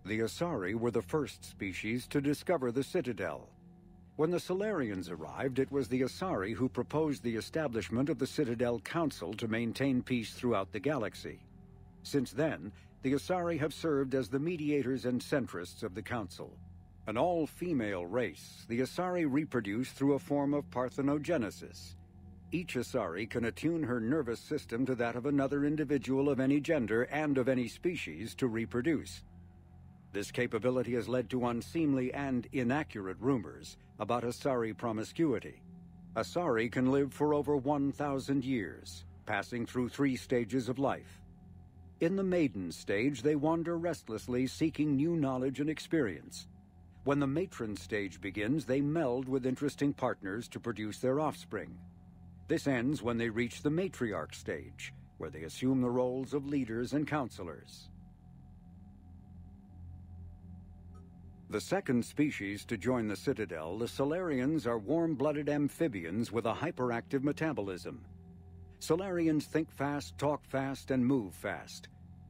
The Asari were the first species to discover the Citadel. When the Solarians arrived, it was the Asari who proposed the establishment of the Citadel Council to maintain peace throughout the galaxy. Since then, the Asari have served as the mediators and centrists of the Council. An all-female race, the Asari reproduce through a form of parthenogenesis. Each Asari can attune her nervous system to that of another individual of any gender and of any species to reproduce. This capability has led to unseemly and inaccurate rumors about Asari promiscuity. Asari can live for over 1,000 years, passing through 3 stages of life. In the maiden stage, they wander restlessly, seeking new knowledge and experience. When the matron stage begins, they meld with interesting partners to produce their offspring. This ends when they reach the matriarch stage, where they assume the roles of leaders and counselors. The second species to join the Citadel, the Solarians, are warm-blooded amphibians with a hyperactive metabolism. Solarians think fast, talk fast, and move fast.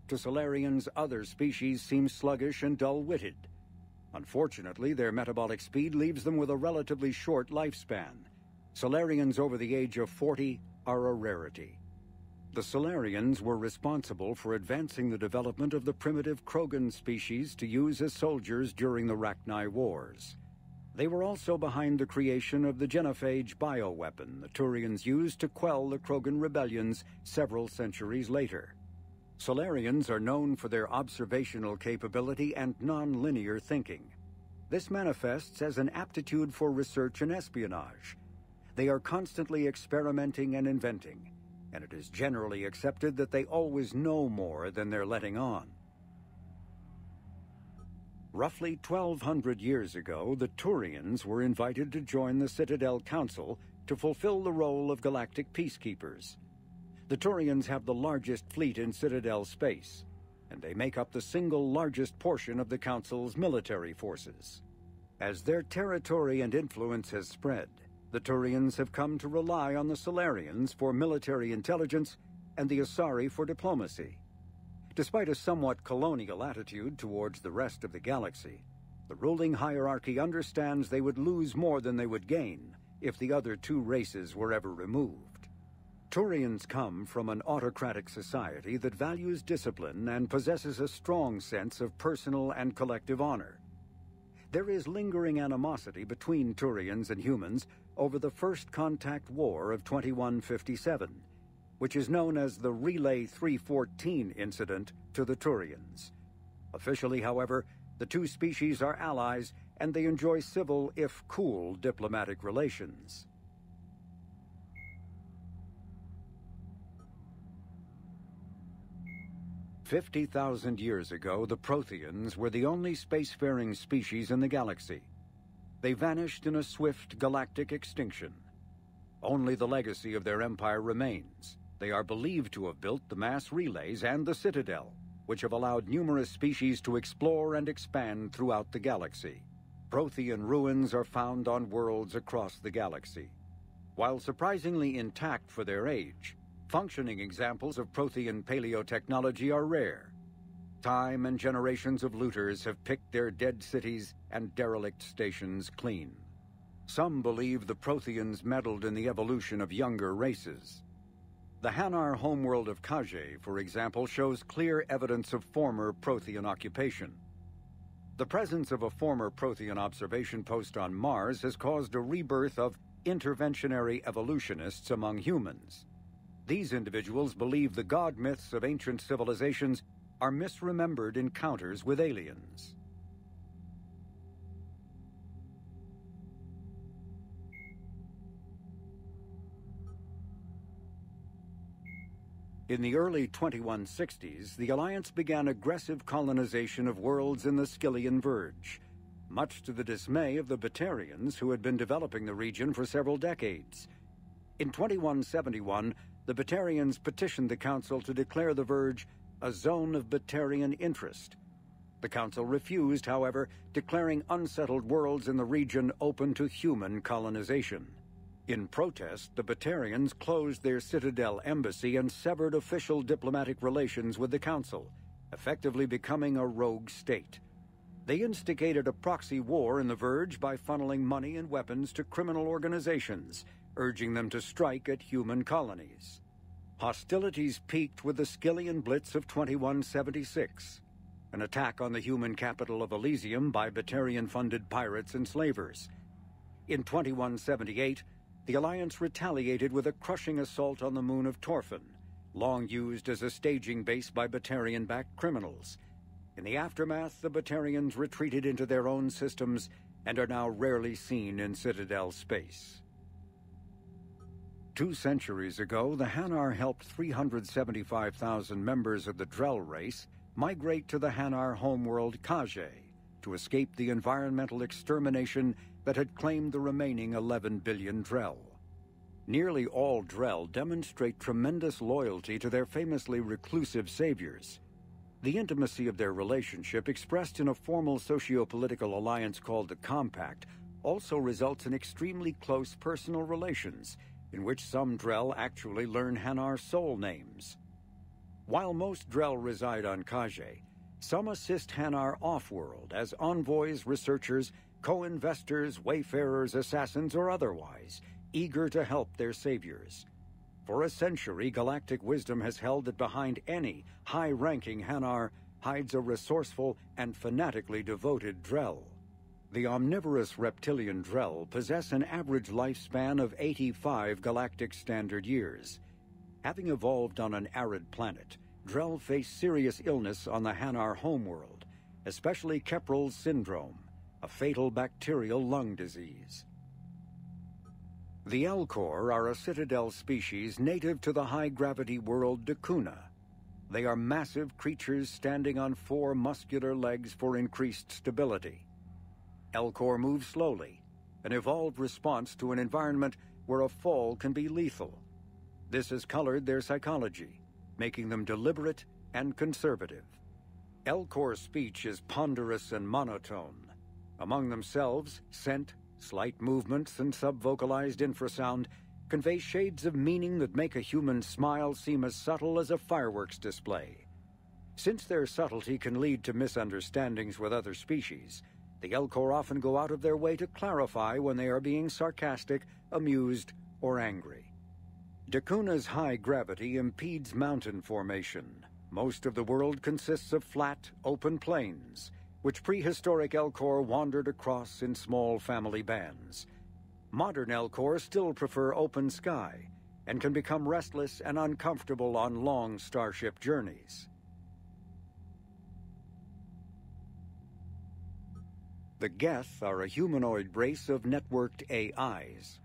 To Solarians, other species seem sluggish and dull-witted. Unfortunately, their metabolic speed leaves them with a relatively short lifespan. Solarians over the age of 40 are a rarity. The Solarians were responsible for advancing the development of the primitive Krogan species to use as soldiers during the Rachni Wars. They were also behind the creation of the Genophage bioweapon the Turians used to quell the Krogan rebellions several centuries later. Solarians are known for their observational capability and non-linear thinking. This manifests as an aptitude for research and espionage. They are constantly experimenting and inventing, and it is generally accepted that they always know more than they're letting on. Roughly 1,200 years ago, the Turians were invited to join the Citadel Council to fulfill the role of galactic peacekeepers. The Turians have the largest fleet in Citadel space, and they make up the single largest portion of the Council's military forces. As their territory and influence has spread, the Turians have come to rely on the Solarians for military intelligence and the Asari for diplomacy. Despite a somewhat colonial attitude towards the rest of the galaxy, the ruling hierarchy understands they would lose more than they would gain if the other 2 races were ever removed. Turians come from an autocratic society that values discipline and possesses a strong sense of personal and collective honor. There is lingering animosity between Turians and humans over the First Contact War of 2157, which is known as the Relay 314 incident to the Turians. Officially, however, the 2 species are allies, and they enjoy civil, if cool, diplomatic relations. "50,000 years ago, the Protheans were the only spacefaring species in the galaxy. They vanished in a swift galactic extinction. Only the legacy of their empire remains. They are believed to have built the mass relays and the Citadel, which have allowed numerous species to explore and expand throughout the galaxy. Prothean ruins are found on worlds across the galaxy. While surprisingly intact for their age, functioning examples of Prothean paleotechnology are rare. Time and generations of looters have picked their dead cities and derelict stations clean. Some believe the Protheans meddled in the evolution of younger races. The Hanar homeworld of Kage, for example, shows clear evidence of former Prothean occupation. The presence of a former Prothean observation post on Mars has caused a rebirth of interventionary evolutionists among humans. These individuals believe the god myths of ancient civilizations are misremembered encounters with aliens. In the early 2160s, the Alliance began aggressive colonization of worlds in the Skyllian Verge, much to the dismay of the Batarians, who had been developing the region for several decades. In 2171, the Batarians petitioned the Council to declare the Verge a zone of Batarian interest. The Council refused, however, declaring unsettled worlds in the region open to human colonization. In protest, the Batarians closed their Citadel embassy and severed official diplomatic relations with the Council, effectively becoming a rogue state. They instigated a proxy war in the Verge by funneling money and weapons to criminal organizations, urging them to strike at human colonies. Hostilities peaked with the Skillian Blitz of 2176, an attack on the human capital of Elysium by Batarian-funded pirates and slavers. In 2178, the Alliance retaliated with a crushing assault on the moon of Torfan, long used as a staging base by Batarian-backed criminals. In the aftermath, the Batarians retreated into their own systems and are now rarely seen in Citadel space. 2 centuries ago, the Hanar helped 375,000 members of the Drell race migrate to the Hanar homeworld Kage to escape the environmental extermination that had claimed the remaining 11 billion Drell. Nearly all Drell demonstrate tremendous loyalty to their famously reclusive saviors. The intimacy of their relationship, expressed in a formal socio-political alliance called the Compact, also results in extremely close personal relations, in which some Drell actually learn Hanar soul names. While most Drell reside on Kage, some assist Hanar off-world as envoys, researchers, co-investors, wayfarers, assassins, or otherwise, eager to help their saviors. For a century, galactic wisdom has held that behind any high-ranking Hanar hides a resourceful and fanatically devoted Drell. The omnivorous reptilian Drell possess an average lifespan of 85 galactic standard years. Having evolved on an arid planet, Drell face serious illness on the Hanar homeworld, especially Kepral's syndrome, a fatal bacterial lung disease. The Elcor are a Citadel species native to the high-gravity world Dakuna. They are massive creatures standing on 4 muscular legs for increased stability. Elcor move slowly, an evolved response to an environment where a fall can be lethal. This has colored their psychology, making them deliberate and conservative. Elcor speech is ponderous and monotone. Among themselves, scent, slight movements, and sub-vocalized infrasound convey shades of meaning that make a human smile seem as subtle as a fireworks display. Since their subtlety can lead to misunderstandings with other species, the Elcor often go out of their way to clarify when they are being sarcastic, amused, or angry. Dakuna's high gravity impedes mountain formation. Most of the world consists of flat, open plains, which prehistoric Elcor wandered across in small family bands. Modern Elcor still prefer open sky, and can become restless and uncomfortable on long starship journeys. The Geth are a humanoid race of networked AIs.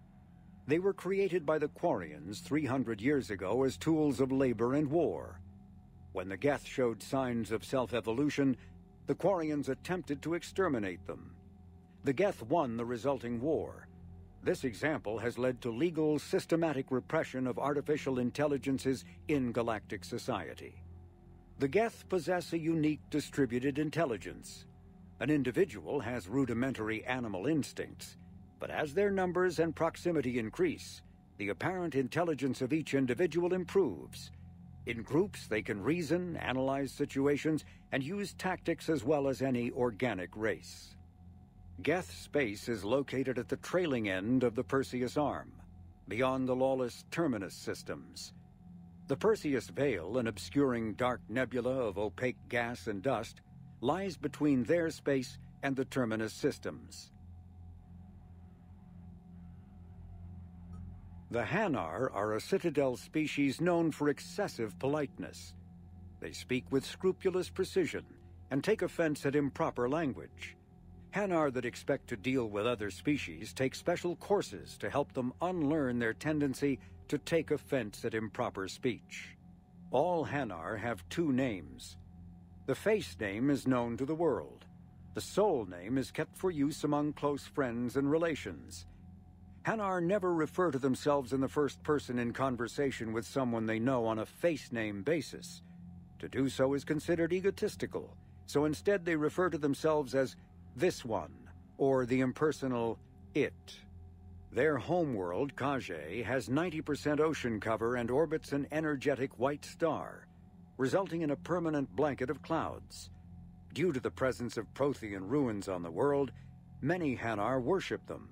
They were created by the Quarians 300 years ago as tools of labor and war. When the Geth showed signs of self-evolution, the Quarians attempted to exterminate them. The Geth won the resulting war. This example has led to legal, systematic repression of artificial intelligences in galactic society. The Geth possess a unique distributed intelligence. An individual has rudimentary animal instincts, but as their numbers and proximity increase, the apparent intelligence of each individual improves. In groups, they can reason, analyze situations, and use tactics as well as any organic race. Geth space is located at the trailing end of the Perseus Arm, beyond the lawless Terminus systems. The Perseus Veil, an obscuring dark nebula of opaque gas and dust, lies between their space and the Terminus systems. The Hanar are a Citadel species known for excessive politeness. They speak with scrupulous precision and take offense at improper language. Hanar that expect to deal with other species take special courses to help them unlearn their tendency to take offense at improper speech. All Hanar have 2 names. The face name is known to the world. The soul name is kept for use among close friends and relations. Hanar never refer to themselves in the first person in conversation with someone they know on a face name basis. To do so is considered egotistical, so instead they refer to themselves as this one, or the impersonal it. Their homeworld, Kage, has 90% ocean cover and orbits an energetic white star, resulting in a permanent blanket of clouds. Due to the presence of Prothean ruins on the world, many Hanar worship them,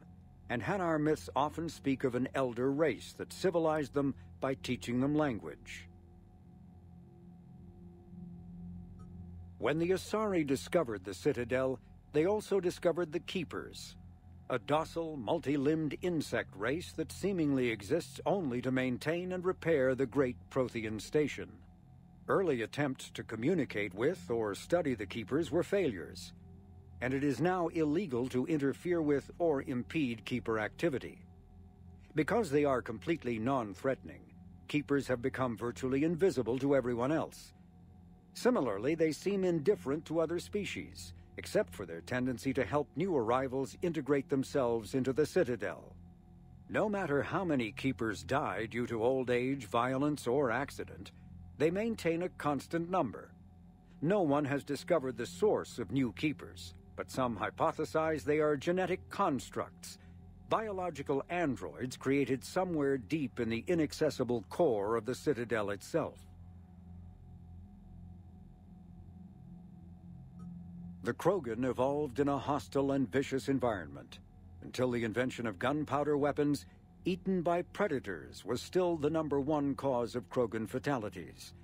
and Hanar myths often speak of an elder race that civilized them by teaching them language. When the Asari discovered the citadel, they also discovered the Keepers, a docile, multi-limbed insect race that seemingly exists only to maintain and repair the great Prothean station. Early attempts to communicate with or study the Keepers were failures, and it is now illegal to interfere with or impede Keeper activity. Because they are completely non-threatening, Keepers have become virtually invisible to everyone else. Similarly, they seem indifferent to other species, except for their tendency to help new arrivals integrate themselves into the Citadel. No matter how many Keepers die due to old age, violence, or accident, they maintain a constant number. No one has discovered the source of new Keepers, but some hypothesize they are genetic constructs, biological androids created somewhere deep in the inaccessible core of the Citadel itself. The Krogan evolved in a hostile and vicious environment. Until the invention of gunpowder weapons, eaten by predators was still the #1 cause of Krogan fatalities.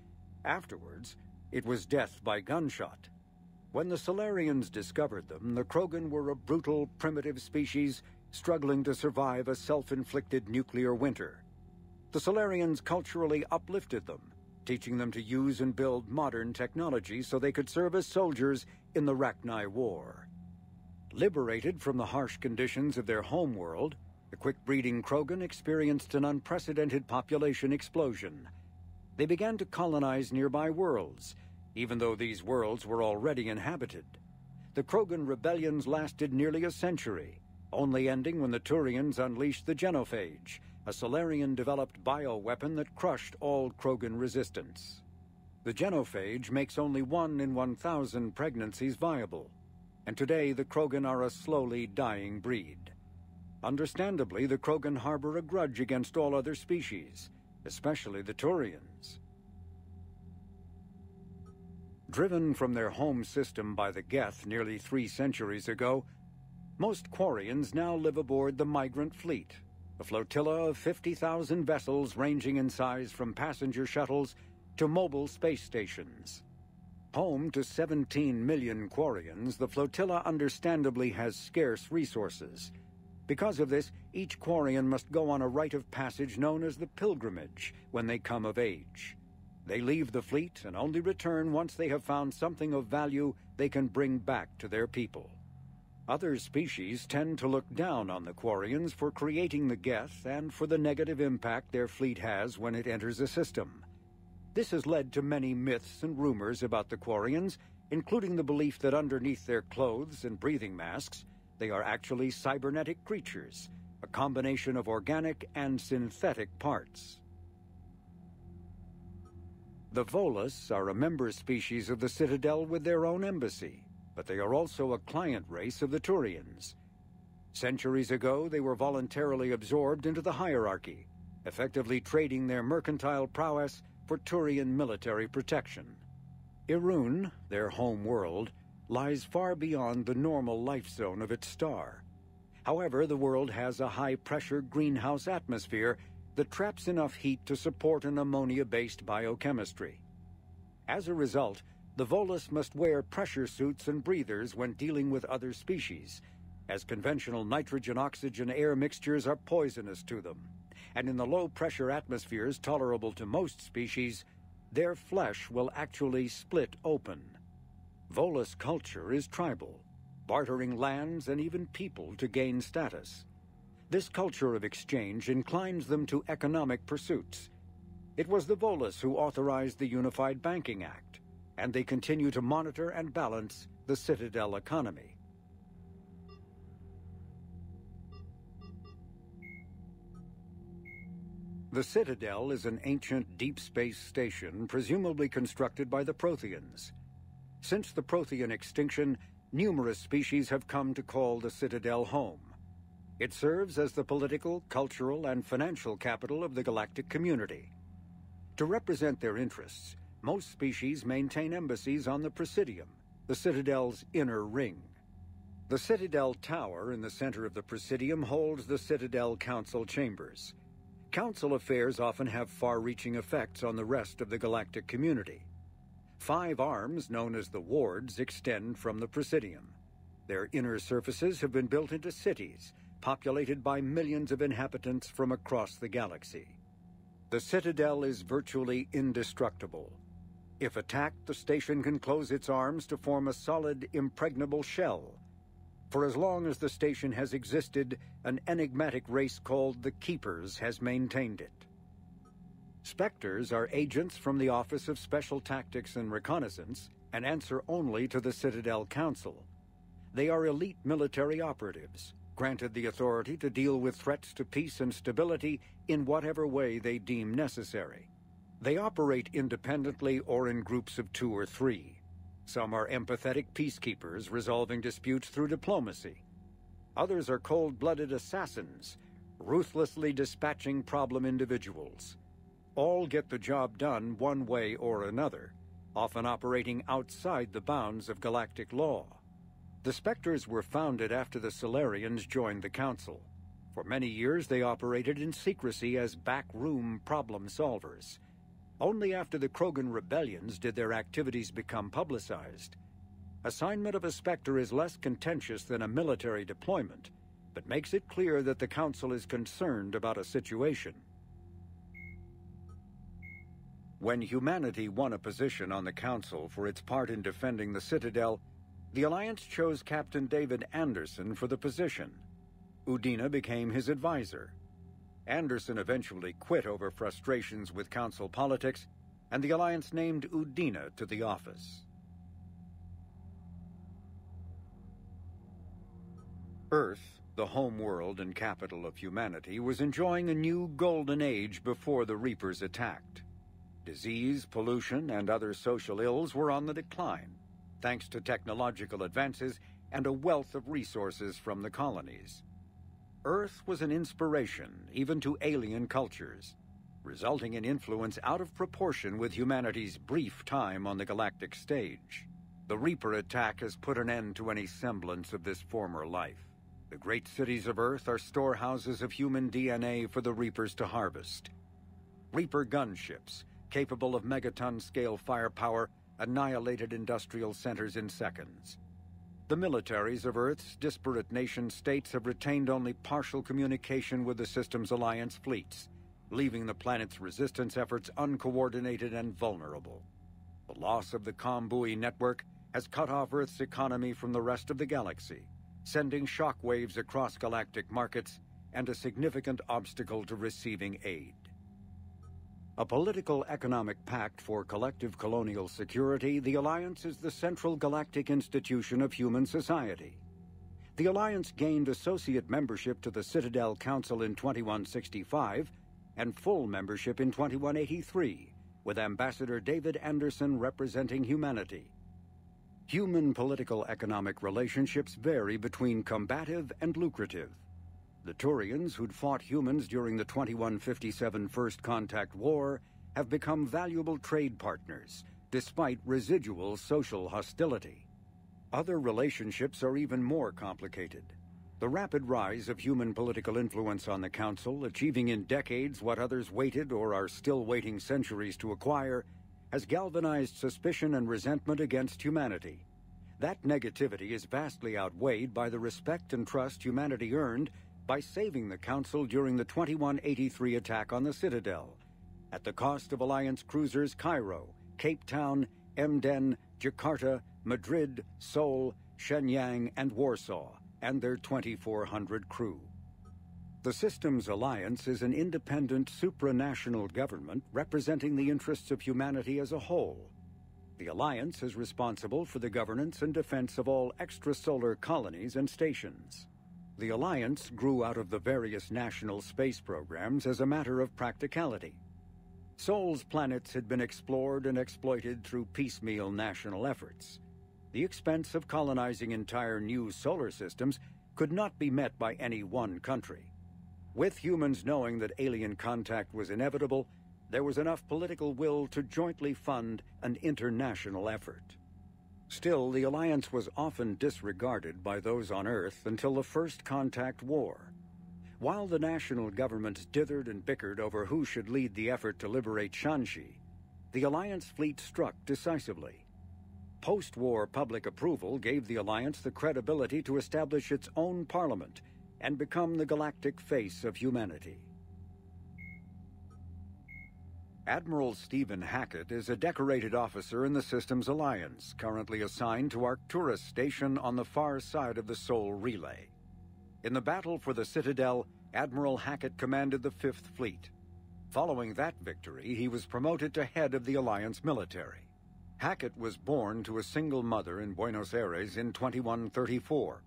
Afterwards, it was death by gunshot. When the Solarians discovered them, the Krogan were a brutal, primitive species struggling to survive a self-inflicted nuclear winter. The Solarians culturally uplifted them, teaching them to use and build modern technology so they could serve as soldiers in the Rachni War. Liberated from the harsh conditions of their homeworld, the quick-breeding Krogan experienced an unprecedented population explosion. They began to colonize nearby worlds, even though these worlds were already inhabited. The Krogan rebellions lasted nearly a century, only ending when the Turians unleashed the Genophage, a Solarian-developed bioweapon that crushed all Krogan resistance. The Genophage makes only 1 in 1,000 pregnancies viable, and today the Krogan are a slowly dying breed. Understandably, the Krogan harbor a grudge against all other species, especially the Turians. Driven from their home system by the Geth nearly 3 centuries ago, most Quarians now live aboard the Migrant Fleet, a flotilla of 50,000 vessels ranging in size from passenger shuttles to mobile space stations. Home to 17 million Quarians, the flotilla understandably has scarce resources. Because of this, each Quarian must go on a rite of passage known as the Pilgrimage when they come of age. They leave the fleet and only return once they have found something of value they can bring back to their people. Other species tend to look down on the Quarians for creating the Geth and for the negative impact their fleet has when it enters a system. This has led to many myths and rumors about the Quarians, including the belief that underneath their clothes and breathing masks, they are actually cybernetic creatures, a combination of organic and synthetic parts. The Volus are a member species of the Citadel with their own embassy, but they are also a client race of the Turians. Centuries ago, they were voluntarily absorbed into the hierarchy, effectively trading their mercantile prowess for Turian military protection. Irun, their home world, lies far beyond the normal life zone of its star. However, the world has a high-pressure greenhouse atmosphere that traps enough heat to support an ammonia-based biochemistry. As a result, the Volus must wear pressure suits and breathers when dealing with other species, as conventional nitrogen-oxygen air mixtures are poisonous to them, and in the low-pressure atmospheres tolerable to most species, their flesh will actually split open. Volus culture is tribal, bartering lands and even people to gain status. This culture of exchange inclines them to economic pursuits. It was the Volus who authorized the Unified Banking Act, and they continue to monitor and balance the Citadel economy. The Citadel is an ancient deep space station presumably constructed by the Protheans. Since the Prothean extinction, numerous species have come to call the Citadel home. It serves as the political, cultural, and financial capital of the galactic community. To represent their interests, most species maintain embassies on the Presidium, the Citadel's inner ring. The Citadel Tower in the center of the Presidium holds the Citadel Council chambers. Council affairs often have far-reaching effects on the rest of the galactic community. 5 arms, known as the wards, extend from the Presidium. Their inner surfaces have been built into cities, populated by millions of inhabitants from across the galaxy. The Citadel is virtually indestructible. If attacked, the station can close its arms to form a solid, impregnable shell. For as long as the station has existed, an enigmatic race called the Keepers has maintained it. Spectres are agents from the Office of Special Tactics and Reconnaissance and answer only to the Citadel Council. They are elite military operatives, granted the authority to deal with threats to peace and stability in whatever way they deem necessary. They operate independently or in groups of 2 or 3. Some are empathetic peacekeepers resolving disputes through diplomacy. Others are cold-blooded assassins, ruthlessly dispatching problem individuals. All get the job done one way or another, often operating outside the bounds of galactic law. The Spectres were founded after the Solarians joined the Council. For many years they operated in secrecy as backroom problem solvers. Only after the Krogan rebellions did their activities become publicized. Assignment of a Spectre is less contentious than a military deployment, but makes it clear that the Council is concerned about a situation. When humanity won a position on the Council for its part in defending the Citadel, the Alliance chose Captain David Anderson for the position. Udina became his advisor. Anderson eventually quit over frustrations with Council politics, and the Alliance named Udina to the office. Earth, the home world and capital of humanity, was enjoying a new golden age before the Reapers attacked. Disease, pollution, and other social ills were on the decline, thanks to technological advances and a wealth of resources from the colonies. Earth was an inspiration even to alien cultures, resulting in influence out of proportion with humanity's brief time on the galactic stage. The Reaper attack has put an end to any semblance of this former life. The great cities of Earth are storehouses of human DNA for the Reapers to harvest. Reaper gunships, capable of megaton-scale firepower, annihilated industrial centers in seconds. The militaries of Earth's disparate nation-states have retained only partial communication with the system's alliance fleets, leaving the planet's resistance efforts uncoordinated and vulnerable. The loss of the comm-buoy network has cut off Earth's economy from the rest of the galaxy, sending shockwaves across galactic markets and a significant obstacle to receiving aid. A political economic pact for collective colonial security, the Alliance is the central galactic institution of human society. The Alliance gained associate membership to the Citadel Council in 2165 and full membership in 2183, with Ambassador David Anderson representing humanity. Human political economic relationships vary between combative and lucrative. The Turians, who'd fought humans during the 2157 First Contact War, have become valuable trade partners, despite residual social hostility. Other relationships are even more complicated. The rapid rise of human political influence on the Council, achieving in decades what others waited or are still waiting centuries to acquire, has galvanized suspicion and resentment against humanity. That negativity is vastly outweighed by the respect and trust humanity earned by saving the Council during the 2183 attack on the Citadel, at the cost of Alliance cruisers Cairo, Cape Town, Emden, Jakarta, Madrid, Seoul, Shenyang, and Warsaw, and their 2,400 crew. The system's alliance is an independent supranational government representing the interests of humanity as a whole. The alliance is responsible for the governance and defense of all extrasolar colonies and stations. The alliance grew out of the various national space programs as a matter of practicality. Sol's planets had been explored and exploited through piecemeal national efforts. The expense of colonizing entire new solar systems could not be met by any one country. With humans knowing that alien contact was inevitable, there was enough political will to jointly fund an international effort. Still, the Alliance was often disregarded by those on Earth until the First Contact War. While the national governments dithered and bickered over who should lead the effort to liberate Shanxi, the Alliance fleet struck decisively. Post-war public approval gave the Alliance the credibility to establish its own parliament and become the galactic face of humanity. Admiral Stephen Hackett is a decorated officer in the Systems Alliance, currently assigned to Arcturus Station on the far side of the Sol Relay. In the battle for the Citadel, Admiral Hackett commanded the Fifth Fleet. Following that victory, he was promoted to head of the Alliance military. Hackett was born to a single mother in Buenos Aires in 2134.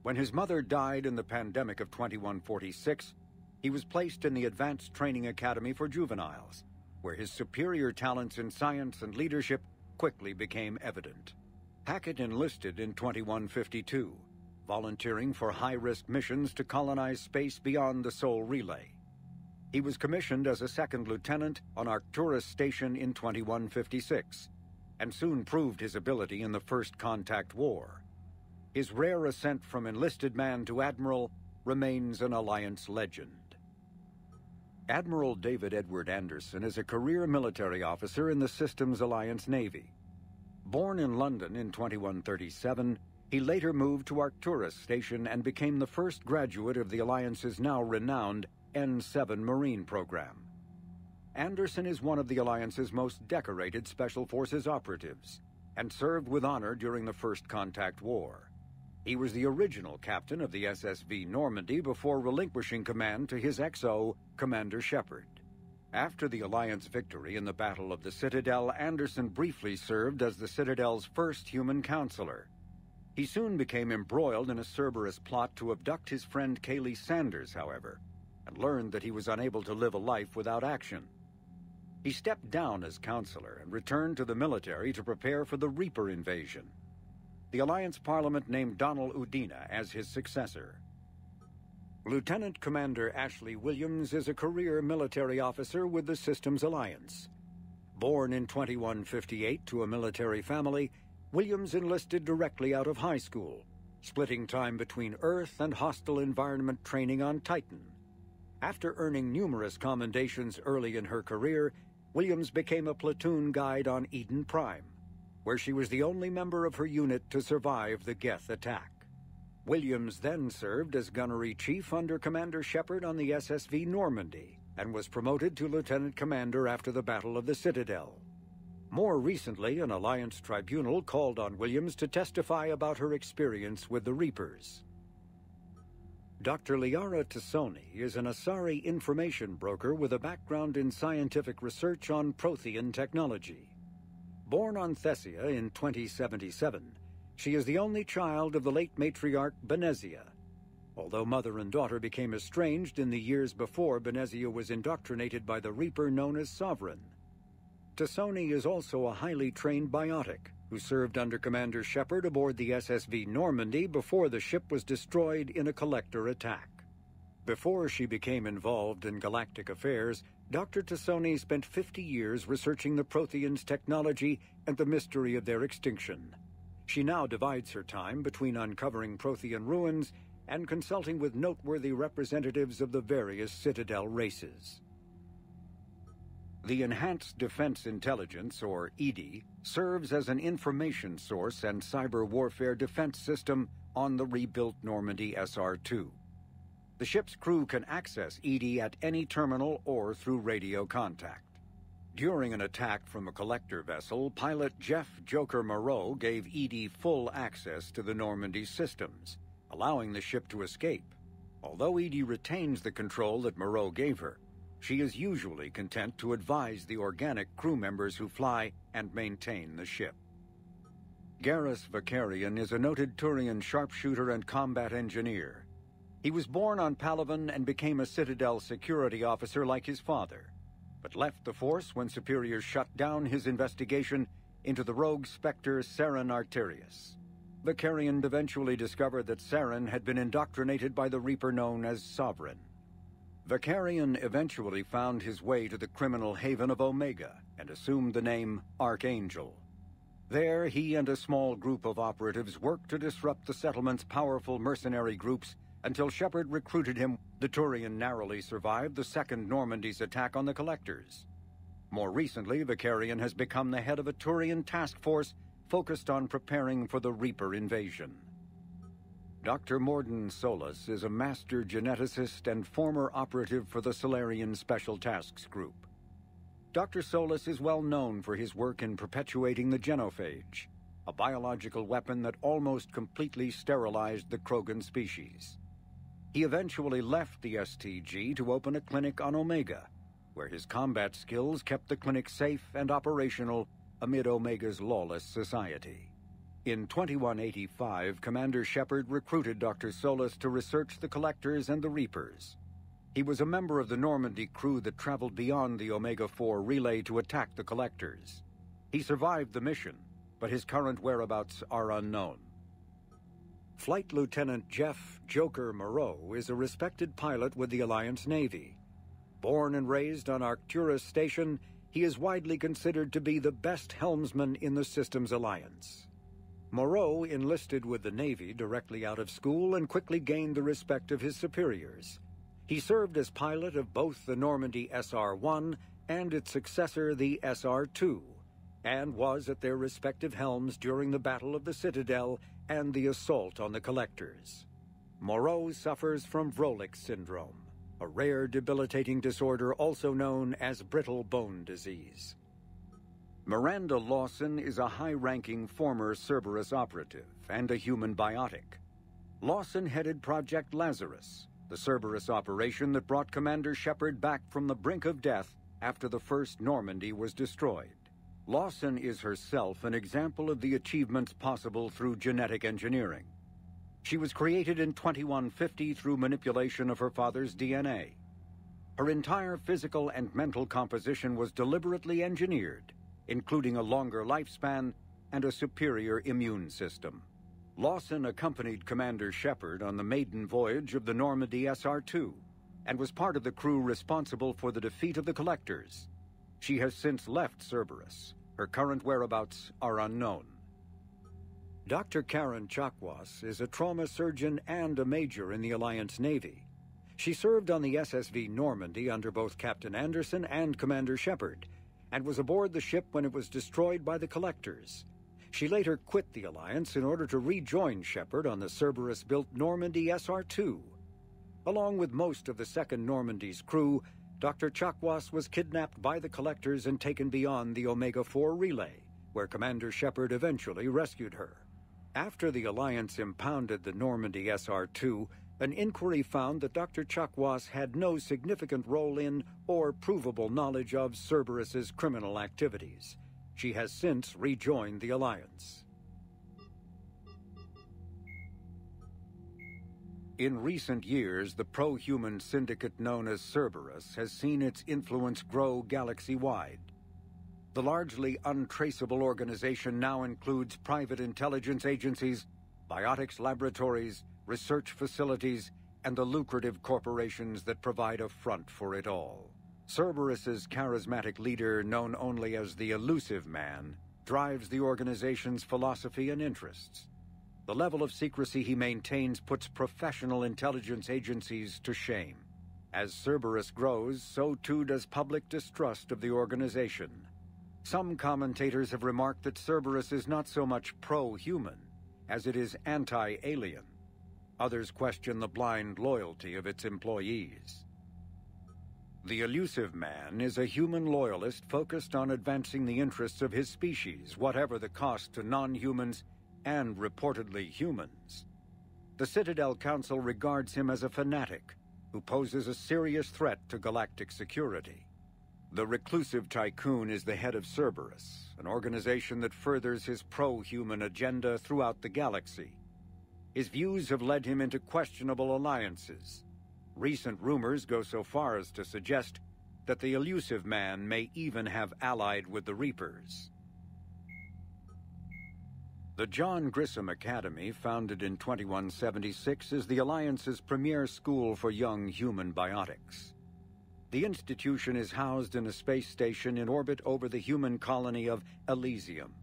When his mother died in the pandemic of 2146, he was placed in the Advanced Training Academy for Juveniles, where his superior talents in science and leadership quickly became evident. Hackett enlisted in 2152, volunteering for high-risk missions to colonize space beyond the Sol Relay. He was commissioned as a second lieutenant on Arcturus Station in 2156, and soon proved his ability in the First Contact War. His rare ascent from enlisted man to admiral remains an Alliance legend. Admiral David Edward Anderson is a career military officer in the Systems Alliance Navy. Born in London in 2137, he later moved to Arcturus Station and became the first graduate of the Alliance's now renowned N-7 Marine program. Anderson is one of the Alliance's most decorated Special Forces operatives and served with honor during the First Contact War. He was the original captain of the SSV Normandy before relinquishing command to his XO, Commander Shepard. After the Alliance victory in the Battle of the Citadel, Anderson briefly served as the Citadel's first human counselor. He soon became embroiled in a Cerberus plot to abduct his friend Kaylee Sanders, however, and learned that he was unable to live a life without action. He stepped down as counselor and returned to the military to prepare for the Reaper invasion. The Alliance Parliament named Donald Udina as his successor. Lieutenant Commander Ashley Williams is a career military officer with the Systems Alliance. Born in 2158 to a military family, Williams enlisted directly out of high school, splitting time between Earth and hostile environment training on Titan. After earning numerous commendations early in her career, Williams became a platoon guide on Eden Prime, where she was the only member of her unit to survive the Geth attack. Williams then served as gunnery chief under Commander Shepard on the SSV Normandy and was promoted to lieutenant commander after the Battle of the Citadel. More recently, an Alliance tribunal called on Williams to testify about her experience with the Reapers. Dr. Liara Tassoni is an Asari information broker with a background in scientific research on Prothean technology. Born on Thessia in 2077, she is the only child of the late matriarch Benezia. Although mother and daughter became estranged in the years before Benezia was indoctrinated by the Reaper known as Sovereign. Tassoni is also a highly trained biotic who served under Commander Shepard aboard the SSV Normandy before the ship was destroyed in a collector attack. Before she became involved in galactic affairs, Dr. Tassoni spent 50 years researching the Protheans' technology and the mystery of their extinction. She now divides her time between uncovering Prothean ruins and consulting with noteworthy representatives of the various Citadel races. The Enhanced Defense Intelligence, or EDI, serves as an information source and cyber warfare defense system on the rebuilt Normandy SR-2. The ship's crew can access EDI at any terminal or through radio contact. During an attack from a collector vessel, pilot Jeff Joker Moreau gave EDI full access to the Normandy systems, allowing the ship to escape. Although EDI retains the control that Moreau gave her, she is usually content to advise the organic crew members who fly and maintain the ship. Garrus Vakarian is a noted Turian sharpshooter and combat engineer. He was born on Palaven and became a Citadel security officer like his father, but left the force when superiors shut down his investigation into the rogue specter Saren Arterius. Vakarian eventually discovered that Saren had been indoctrinated by the Reaper known as Sovereign. Vakarian eventually found his way to the criminal haven of Omega and assumed the name Archangel. There, he and a small group of operatives worked to disrupt the settlement's powerful mercenary groups until Shepard recruited him. The Turian narrowly survived the Second Normandy's attack on the Collectors. More recently, Vicarian has become the head of a Turian task force focused on preparing for the Reaper invasion. Dr. Morden Solus is a master geneticist and former operative for the Solarian Special Tasks Group. Dr. Solus is well known for his work in perpetuating the Genophage, a biological weapon that almost completely sterilized the Krogan species. He eventually left the STG to open a clinic on Omega, where his combat skills kept the clinic safe and operational amid Omega's lawless society. In 2185, Commander Shepard recruited Dr. Solus to research the Collectors and the Reapers. He was a member of the Normandy crew that traveled beyond the Omega-4 relay to attack the Collectors. He survived the mission, but his current whereabouts are unknown. Flight Lieutenant Jeff "Joker" Moreau is a respected pilot with the Alliance Navy. Born and raised on Arcturus Station, he is widely considered to be the best helmsman in the system's alliance. Moreau enlisted with the Navy directly out of school and quickly gained the respect of his superiors. He served as pilot of both the Normandy SR-1 and its successor, the SR-2, and was at their respective helms during the Battle of the Citadel and the assault on the Collectors. Moreau suffers from Vrolik syndrome, a rare debilitating disorder also known as brittle bone disease. Miranda Lawson is a high-ranking former Cerberus operative and a human biotic. Lawson headed Project Lazarus, the Cerberus operation that brought Commander Shepard back from the brink of death after the first Normandy was destroyed. Lawson is herself an example of the achievements possible through genetic engineering. She was created in 2150 through manipulation of her father's DNA. Her entire physical and mental composition was deliberately engineered, including a longer lifespan and a superior immune system. Lawson accompanied Commander Shepard on the maiden voyage of the Normandy SR-2 and was part of the crew responsible for the defeat of the Collectors. She has since left Cerberus. Her current whereabouts are unknown. Dr. Karen Chakwas is a trauma surgeon and a major in the Alliance Navy. She served on the SSV Normandy under both Captain Anderson and Commander Shepard, and was aboard the ship when it was destroyed by the Collectors. She later quit the Alliance in order to rejoin Shepard on the Cerberus-built Normandy SR-2. Along with most of the Second Normandy's crew, Dr. Chakwas was kidnapped by the Collectors and taken beyond the Omega-4 relay, where Commander Shepard eventually rescued her. After the Alliance impounded the Normandy SR-2, an inquiry found that Dr. Chakwas had no significant role in or provable knowledge of Cerberus's criminal activities. She has since rejoined the Alliance. In recent years, the pro-human syndicate known as Cerberus has seen its influence grow galaxy-wide. The largely untraceable organization now includes private intelligence agencies, biotics laboratories, research facilities, and the lucrative corporations that provide a front for it all. Cerberus's charismatic leader, known only as the Elusive Man, drives the organization's philosophy and interests. The level of secrecy he maintains puts professional intelligence agencies to shame. As Cerberus grows, so too does public distrust of the organization. Some commentators have remarked that Cerberus is not so much pro-human as it is anti-alien. Others question the blind loyalty of its employees. The Elusive Man is a human loyalist focused on advancing the interests of his species, whatever the cost to non-humans and reportedly humans. The Citadel Council regards him as a fanatic who poses a serious threat to galactic security. The reclusive tycoon is the head of Cerberus, an organization that furthers his pro-human agenda throughout the galaxy. His views have led him into questionable alliances. Recent rumors go so far as to suggest that the Elusive Man may even have allied with the Reapers. The John Grissom Academy, founded in 2176, is the Alliance's premier school for young human biotics. The institution is housed in a space station in orbit over the human colony of Elysium.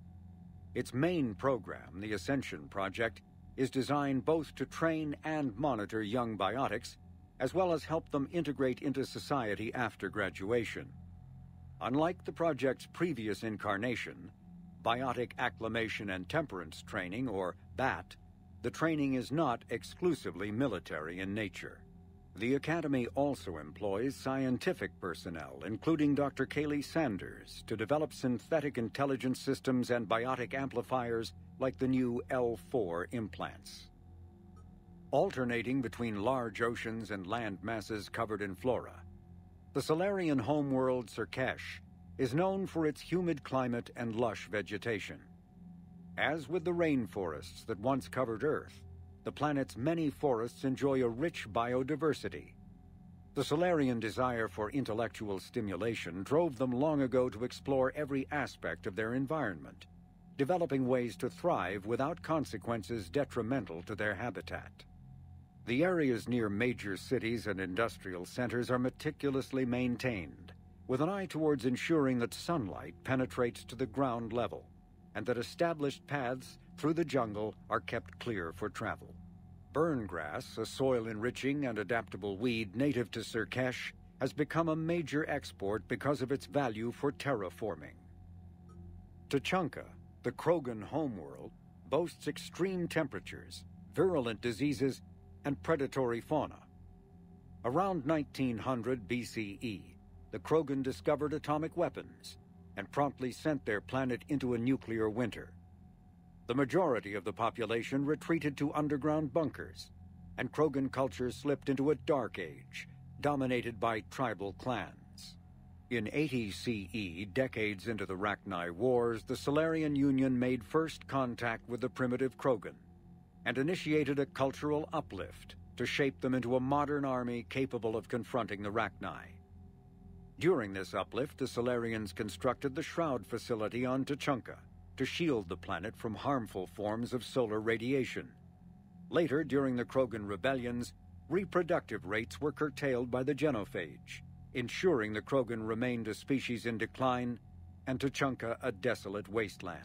Its main program, the Ascension Project, is designed both to train and monitor young biotics, as well as help them integrate into society after graduation. Unlike the project's previous incarnation, Biotic Acclimation and Temperance Training, or BAT, the training is not exclusively military in nature. The Academy also employs scientific personnel, including Dr. Kaylee Sanders, to develop synthetic intelligence systems and biotic amplifiers like the new L4 implants. Alternating between large oceans and land masses covered in flora, the Solarian homeworld Surkesh is known for its humid climate and lush vegetation. As with the rainforests that once covered Earth, the planet's many forests enjoy a rich biodiversity. The Solarian desire for intellectual stimulation drove them long ago to explore every aspect of their environment, developing ways to thrive without consequences detrimental to their habitat. The areas near major cities and industrial centers are meticulously maintained, with an eye towards ensuring that sunlight penetrates to the ground level, and that established paths through the jungle are kept clear for travel. Burngrass, a soil-enriching and adaptable weed native to Surkesh, has become a major export because of its value for terraforming. Tuchanka, the Krogan homeworld, boasts extreme temperatures, virulent diseases, and predatory fauna. Around 1900 BCE, the Krogan discovered atomic weapons and promptly sent their planet into a nuclear winter. The majority of the population retreated to underground bunkers, and Krogan culture slipped into a dark age, dominated by tribal clans. In 80 CE, decades into the Rachni Wars, the Solarian Union made first contact with the primitive Krogan, and initiated a cultural uplift to shape them into a modern army capable of confronting the Rachni. During this uplift, the Solarians constructed the Shroud facility on Tuchanka to shield the planet from harmful forms of solar radiation. Later, during the Krogan rebellions, reproductive rates were curtailed by the Genophage, ensuring the Krogan remained a species in decline and Tuchanka a desolate wasteland.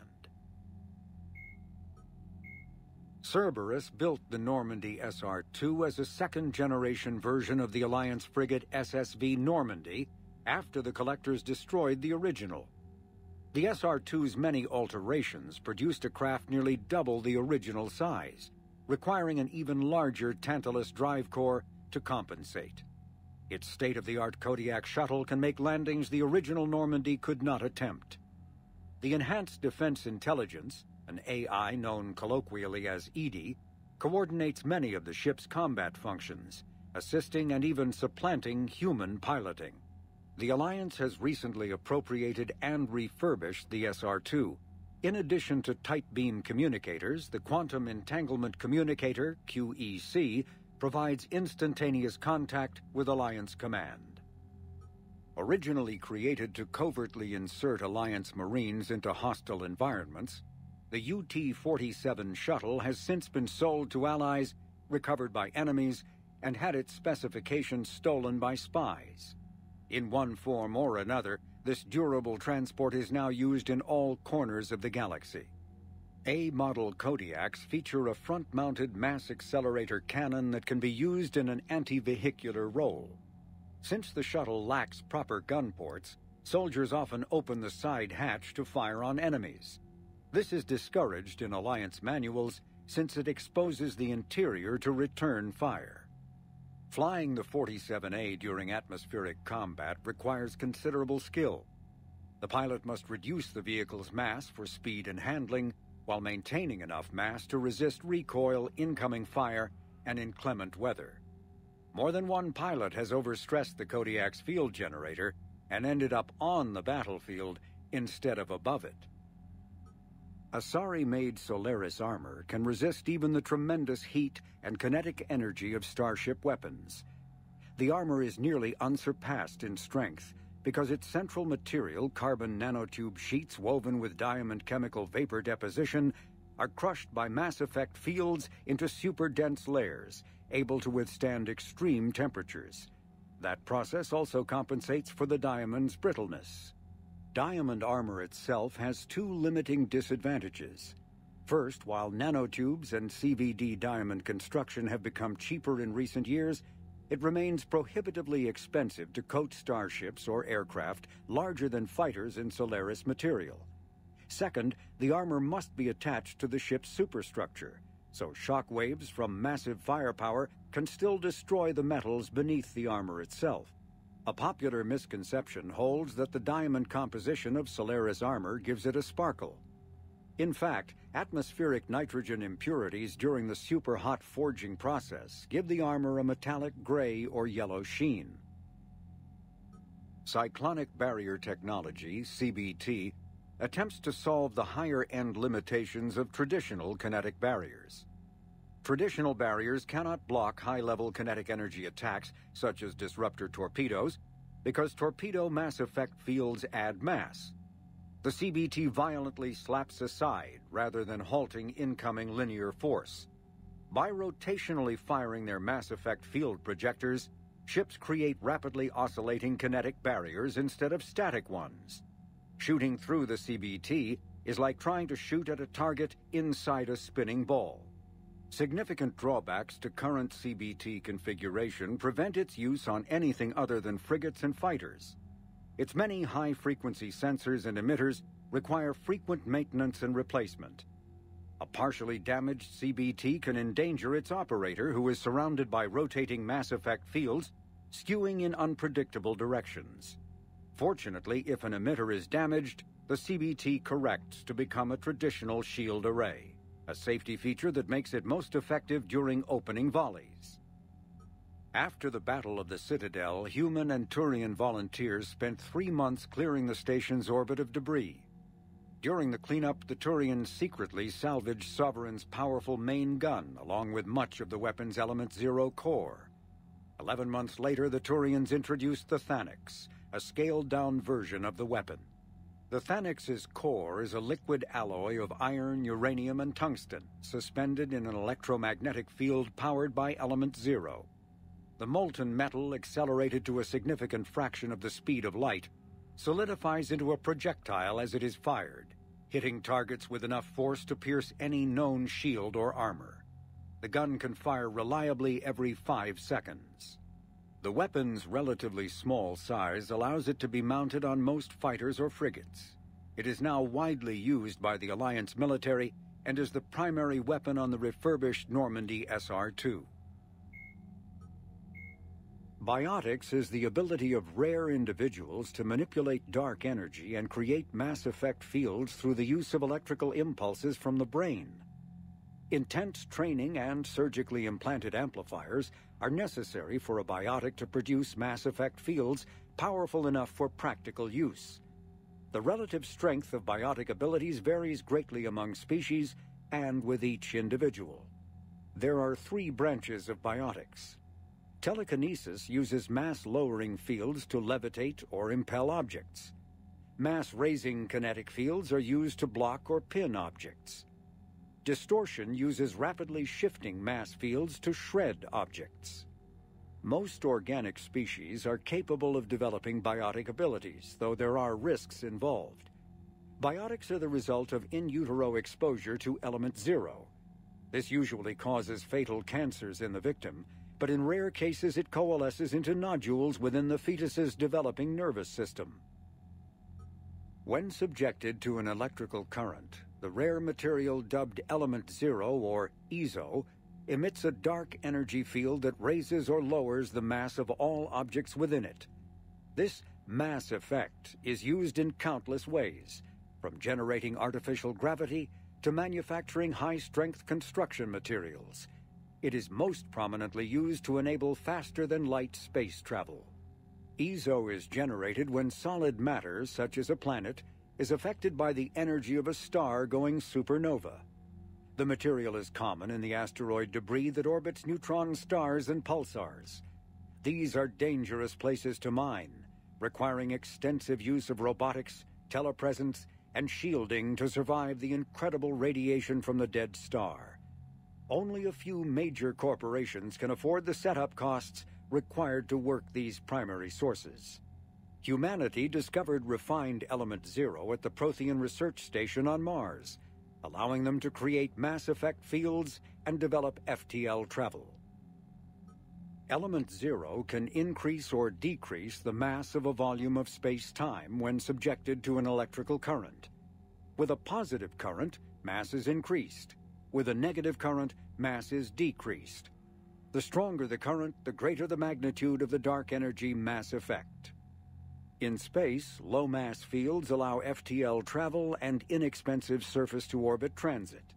Cerberus built the Normandy SR-2 as a second-generation version of the Alliance frigate SSV Normandy after the Collectors destroyed the original. The SR-2's many alterations produced a craft nearly double the original size, requiring an even larger Tantalus drive core to compensate. Its state-of-the-art Kodiak shuttle can make landings the original Normandy could not attempt. The Enhanced Defense Intelligence, an AI known colloquially as EDI, coordinates many of the ship's combat functions, assisting and even supplanting human piloting. The Alliance has recently appropriated and refurbished the SR-2. In addition to tight beam communicators, the Quantum Entanglement Communicator, QEC, provides instantaneous contact with Alliance command. Originally created to covertly insert Alliance Marines into hostile environments, the UT-47 shuttle has since been sold to allies, recovered by enemies, and had its specifications stolen by spies. In one form or another, this durable transport is now used in all corners of the galaxy. A-model Kodiaks feature a front-mounted mass accelerator cannon that can be used in an anti-vehicular role. Since the shuttle lacks proper gun ports, soldiers often open the side hatch to fire on enemies. This is discouraged in Alliance manuals since it exposes the interior to return fire. Flying the 47A during atmospheric combat requires considerable skill. The pilot must reduce the vehicle's mass for speed and handling, while maintaining enough mass to resist recoil, incoming fire, and inclement weather. More than one pilot has overstressed the Kodiak's field generator and ended up on the battlefield instead of above it. Asari-made Solaris armor can resist even the tremendous heat and kinetic energy of starship weapons. The armor is nearly unsurpassed in strength because its central material, carbon nanotube sheets woven with diamond chemical vapor deposition, are crushed by mass effect fields into super-dense layers, able to withstand extreme temperatures. That process also compensates for the diamond's brittleness. Diamond armor itself has two limiting disadvantages. First, while nanotubes and CVD diamond construction have become cheaper in recent years, it remains prohibitively expensive to coat starships or aircraft larger than fighters in Solaris material. Second, the armor must be attached to the ship's superstructure, so shock waves from massive firepower can still destroy the metals beneath the armor itself. A popular misconception holds that the diamond composition of Solaris armor gives it a sparkle. In fact, atmospheric nitrogen impurities during the superhot forging process give the armor a metallic gray or yellow sheen. Cyclonic barrier technology, CBT, attempts to solve the higher-end limitations of traditional kinetic barriers. Traditional barriers cannot block high-level kinetic energy attacks, such as disruptor torpedoes, because torpedo mass effect fields add mass. The CBT violently slaps aside rather than halting incoming linear force. By rotationally firing their mass effect field projectors, ships create rapidly oscillating kinetic barriers instead of static ones. Shooting through the CBT is like trying to shoot at a target inside a spinning ball. Significant drawbacks to current CBT configuration prevent its use on anything other than frigates and fighters. Its many high-frequency sensors and emitters require frequent maintenance and replacement. A partially damaged CBT can endanger its operator, who is surrounded by rotating mass effect fields, skewing in unpredictable directions. Fortunately, if an emitter is damaged, the CBT corrects to become a traditional shield array, a safety feature that makes it most effective during opening volleys. After the Battle of the Citadel, human and Turian volunteers spent 3 months clearing the station's orbit of debris. During the cleanup, the Turians secretly salvaged Sovereign's powerful main gun, along with much of the weapon's Element Zero core. 11 months later, the Turians introduced the Thanix, a scaled-down version of the weapon. The Thanix's core is a liquid alloy of iron, uranium, and tungsten, suspended in an electromagnetic field powered by Element Zero. The molten metal, accelerated to a significant fraction of the speed of light, solidifies into a projectile as it is fired, hitting targets with enough force to pierce any known shield or armor. The gun can fire reliably every 5 seconds. The weapon's relatively small size allows it to be mounted on most fighters or frigates. It is now widely used by the Alliance military and is the primary weapon on the refurbished Normandy SR-2. Biotics is the ability of rare individuals to manipulate dark energy and create mass effect fields through the use of electrical impulses from the brain. Intense training and surgically implanted amplifiers are necessary for a biotic to produce mass effect fields powerful enough for practical use. The relative strength of biotic abilities varies greatly among species and with each individual. There are 3 branches of biotics. Telekinesis uses mass-lowering fields to levitate or impel objects. Mass-raising kinetic fields are used to block or pin objects. Distortion uses rapidly shifting mass fields to shred objects. Most organic species are capable of developing biotic abilities, though there are risks involved. Biotics are the result of in utero exposure to Element Zero. This usually causes fatal cancers in the victim, but in rare cases it coalesces into nodules within the fetus's developing nervous system. When subjected to an electrical current, the rare material dubbed Element Zero, or EZO, emits a dark energy field that raises or lowers the mass of all objects within it. This mass effect is used in countless ways, from generating artificial gravity to manufacturing high-strength construction materials. It is most prominently used to enable faster-than-light space travel. EZO is generated when solid matter, such as a planet, is affected by the energy of a star going supernova. The material is common in the asteroid debris that orbits neutron stars and pulsars. These are dangerous places to mine, requiring extensive use of robotics, telepresence, and shielding to survive the incredible radiation from the dead star. Only a few major corporations can afford the setup costs required to work these primary sources. Humanity discovered refined Element Zero at the Prothean Research Station on Mars, allowing them to create mass effect fields and develop FTL travel. Element Zero can increase or decrease the mass of a volume of space-time when subjected to an electrical current. With a positive current, mass is increased. With a negative current, mass is decreased. The stronger the current, the greater the magnitude of the dark energy mass effect. In space, low-mass fields allow FTL travel and inexpensive surface-to-orbit transit.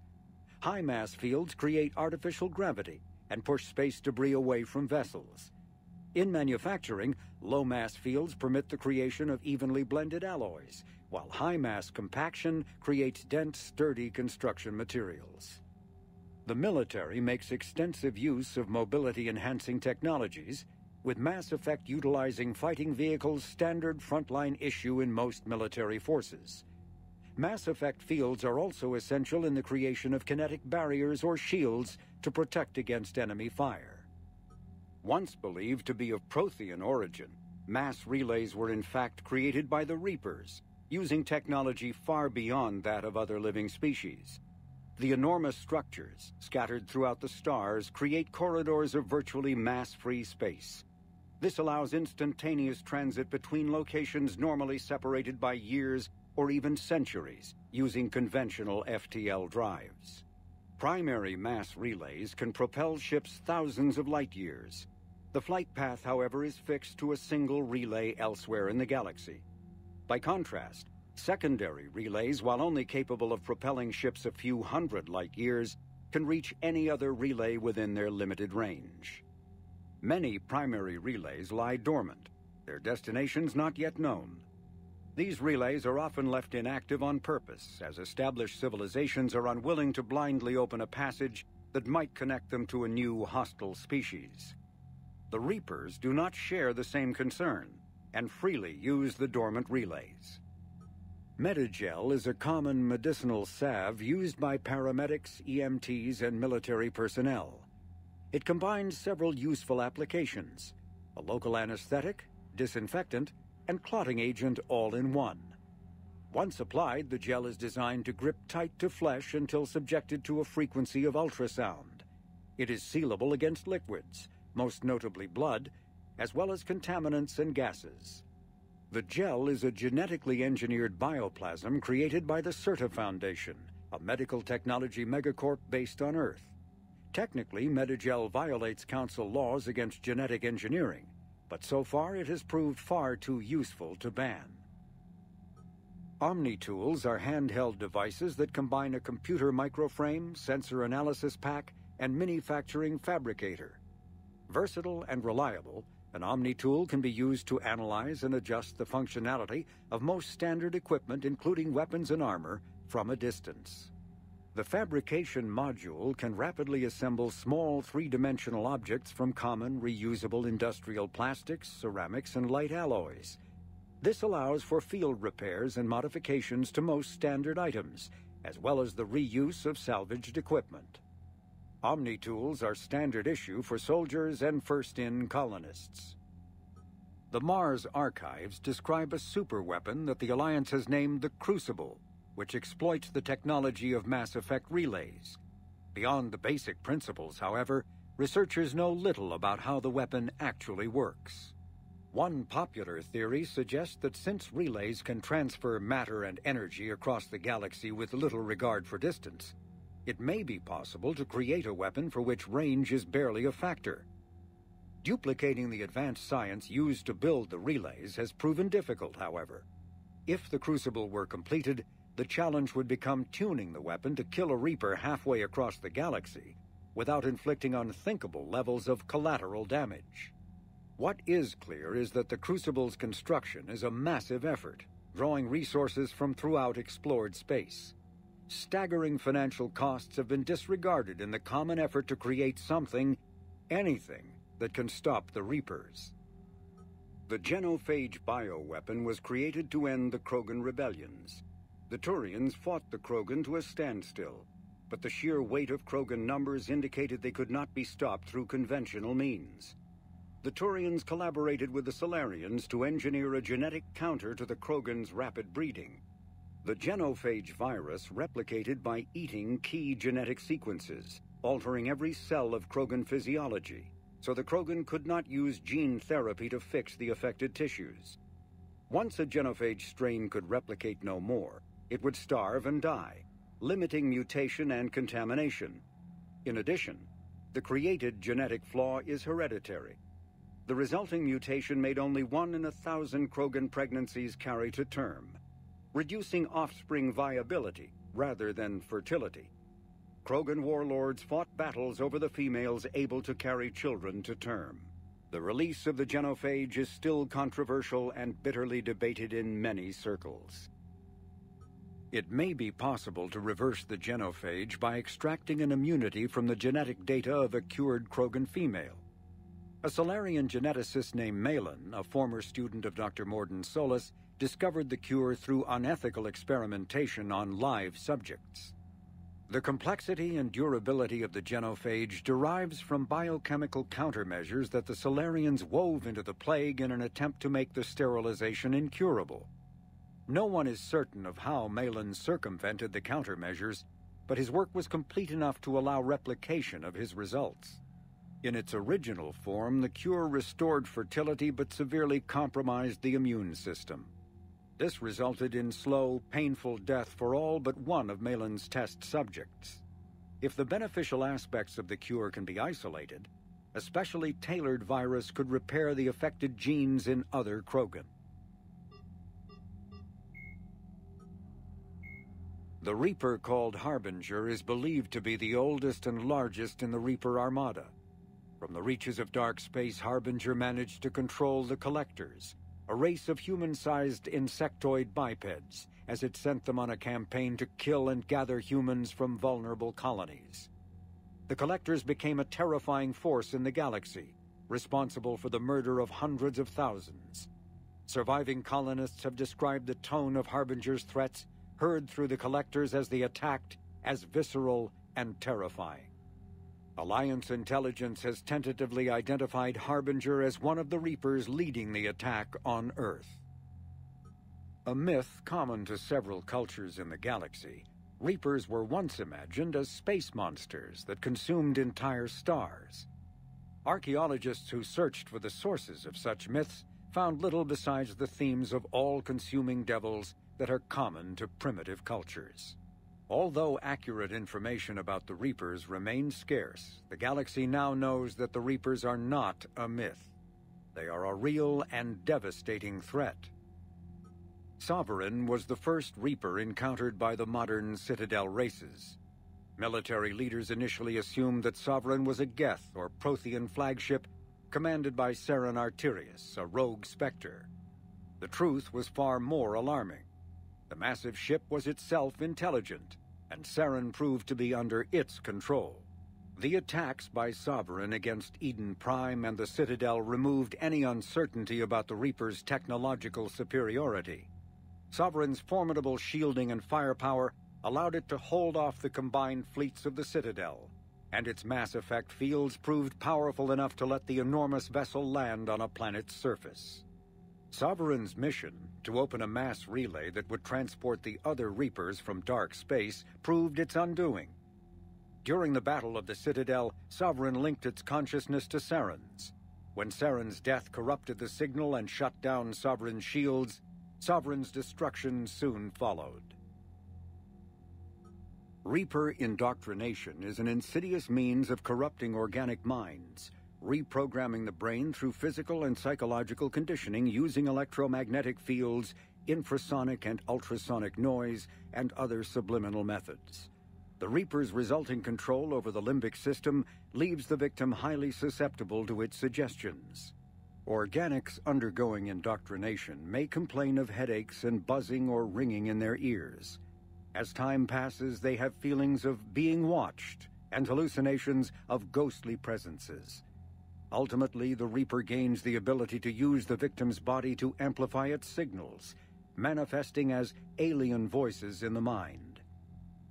High-mass fields create artificial gravity and push space debris away from vessels. In manufacturing, low-mass fields permit the creation of evenly blended alloys, while high-mass compaction creates dense, sturdy construction materials. The military makes extensive use of mobility-enhancing technologies, with mass effect utilizing fighting vehicles standard frontline issue in most military forces. Mass effect fields are also essential in the creation of kinetic barriers or shields to protect against enemy fire. Once believed to be of Prothean origin, mass relays were in fact created by the Reapers, using technology far beyond that of other living species. The enormous structures, scattered throughout the stars, create corridors of virtually mass-free space. This allows instantaneous transit between locations normally separated by years or even centuries, using conventional FTL drives. Primary mass relays can propel ships thousands of light years. The flight path, however, is fixed to a single relay elsewhere in the galaxy. By contrast, secondary relays, while only capable of propelling ships a few hundred light years, can reach any other relay within their limited range. Many primary relays lie dormant, their destinations not yet known. These relays are often left inactive on purpose, as established civilizations are unwilling to blindly open a passage that might connect them to a new hostile species. The Reapers do not share the same concern, and freely use the dormant relays. Metagel is a common medicinal salve used by paramedics, EMTs, and military personnel. It combines several useful applications: a local anesthetic, disinfectant, and clotting agent all in one. Once applied, the gel is designed to grip tight to flesh until subjected to a frequency of ultrasound. It is sealable against liquids, most notably blood, as well as contaminants and gases. The gel is a genetically engineered bioplasm created by the Certa Foundation, a medical technology megacorp based on Earth. Technically, Metagel violates Council laws against genetic engineering, but so far it has proved far too useful to ban. Omni-tools are handheld devices that combine a computer microframe, sensor analysis pack, and manufacturing fabricator. Versatile and reliable, an Omni-tool can be used to analyze and adjust the functionality of most standard equipment, including weapons and armor, from a distance. The fabrication module can rapidly assemble small three-dimensional objects from common reusable industrial plastics, ceramics, and light alloys. This allows for field repairs and modifications to most standard items, as well as the reuse of salvaged equipment. Omni-tools are standard issue for soldiers and first-in colonists. The Mars archives describe a superweapon that the Alliance has named the Crucible, which exploits the technology of mass effect relays. Beyond the basic principles, however, researchers know little about how the weapon actually works. One popular theory suggests that since relays can transfer matter and energy across the galaxy with little regard for distance, it may be possible to create a weapon for which range is barely a factor. Duplicating the advanced science used to build the relays has proven difficult, however. If the Crucible were completed, the challenge would become tuning the weapon to kill a Reaper halfway across the galaxy without inflicting unthinkable levels of collateral damage. What is clear is that the Crucible's construction is a massive effort, drawing resources from throughout explored space. Staggering financial costs have been disregarded in the common effort to create something, anything, that can stop the Reapers. The Genophage bioweapon was created to end the Krogan rebellions. The Turians fought the Krogan to a standstill, but the sheer weight of Krogan numbers indicated they could not be stopped through conventional means. The Turians collaborated with the Solarians to engineer a genetic counter to the Krogan's rapid breeding. The Genophage virus replicated by eating key genetic sequences, altering every cell of Krogan physiology, so the Krogan could not use gene therapy to fix the affected tissues. Once a genophage strain could replicate no more, it would starve and die, limiting mutation and contamination. In addition, the created genetic flaw is hereditary. The resulting mutation made only 1 in 1,000 Krogan pregnancies carry to term, reducing offspring viability rather than fertility. Krogan warlords fought battles over the females able to carry children to term. The release of the genophage is still controversial and bitterly debated in many circles. It may be possible to reverse the genophage by extracting an immunity from the genetic data of a cured Krogan female. A Solarian geneticist named Malin, a former student of Dr. Morden Solis, discovered the cure through unethical experimentation on live subjects. The complexity and durability of the genophage derives from biochemical countermeasures that the Solarians wove into the plague in an attempt to make the sterilization incurable. No one is certain of how Malin circumvented the countermeasures, but his work was complete enough to allow replication of his results. In its original form, the cure restored fertility but severely compromised the immune system. This resulted in slow, painful death for all but one of Malin's test subjects. If the beneficial aspects of the cure can be isolated, a specially tailored virus could repair the affected genes in other Krogan. The Reaper called Harbinger is believed to be the oldest and largest in the Reaper Armada. From the reaches of dark space, Harbinger managed to control the Collectors, a race of human-sized insectoid bipeds, as it sent them on a campaign to kill and gather humans from vulnerable colonies. The Collectors became a terrifying force in the galaxy, responsible for the murder of hundreds of thousands. Surviving colonists have described the tone of Harbinger's threats heard through the Collectors as they attacked as visceral and terrifying. Alliance intelligence has tentatively identified Harbinger as one of the Reapers leading the attack on Earth. A myth common to several cultures in the galaxy, Reapers were once imagined as space monsters that consumed entire stars. Archaeologists who searched for the sources of such myths found little besides the themes of all-consuming devils that are common to primitive cultures. Although accurate information about the Reapers remains scarce, the galaxy now knows that the Reapers are not a myth. They are a real and devastating threat. Sovereign was the first Reaper encountered by the modern Citadel races. Military leaders initially assumed that Sovereign was a Geth or Prothean flagship commanded by Saren Arterius, a rogue specter. The truth was far more alarming. The massive ship was itself intelligent, and Saren proved to be under its control. The attacks by Sovereign against Eden Prime and the Citadel removed any uncertainty about the Reaper's technological superiority. Sovereign's formidable shielding and firepower allowed it to hold off the combined fleets of the Citadel, and its mass effect fields proved powerful enough to let the enormous vessel land on a planet's surface. Sovereign's mission, to open a mass relay that would transport the other Reapers from dark space, proved its undoing. During the Battle of the Citadel, Sovereign linked its consciousness to Saren's. When Saren's death corrupted the signal and shut down Sovereign's shields, Sovereign's destruction soon followed. Reaper indoctrination is an insidious means of corrupting organic minds, reprogramming the brain through physical and psychological conditioning using electromagnetic fields, infrasonic and ultrasonic noise, and other subliminal methods. The Reaper's resulting control over the limbic system leaves the victim highly susceptible to its suggestions. Organics undergoing indoctrination may complain of headaches and buzzing or ringing in their ears. As time passes, they have feelings of being watched and hallucinations of ghostly presences. Ultimately, the Reaper gains the ability to use the victim's body to amplify its signals, manifesting as alien voices in the mind.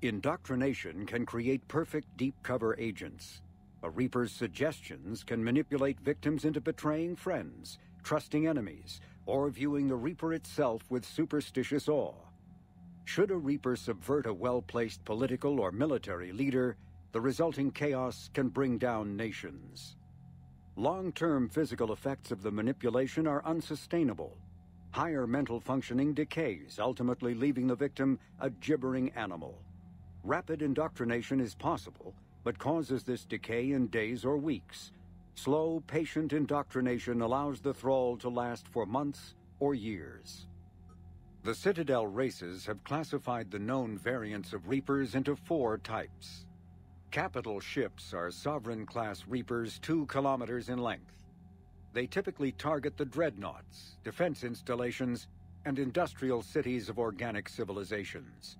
Indoctrination can create perfect deep cover agents, A Reaper's suggestions can manipulate victims into betraying friends, trusting enemies, or viewing the Reaper itself with superstitious awe. Should a Reaper subvert a well-placed political or military leader, the resulting chaos can bring down nations. Long-term physical effects of the manipulation are unsustainable. Higher mental functioning decays, ultimately leaving the victim a gibbering animal. Rapid indoctrination is possible, but causes this decay in days or weeks. Slow, patient indoctrination allows the thrall to last for months or years. The Citadel races have classified the known variants of Reapers into 4 types. Capital ships are Sovereign-class Reapers 2 kilometers in length. They typically target the dreadnoughts, defense installations, and industrial cities of organic civilizations.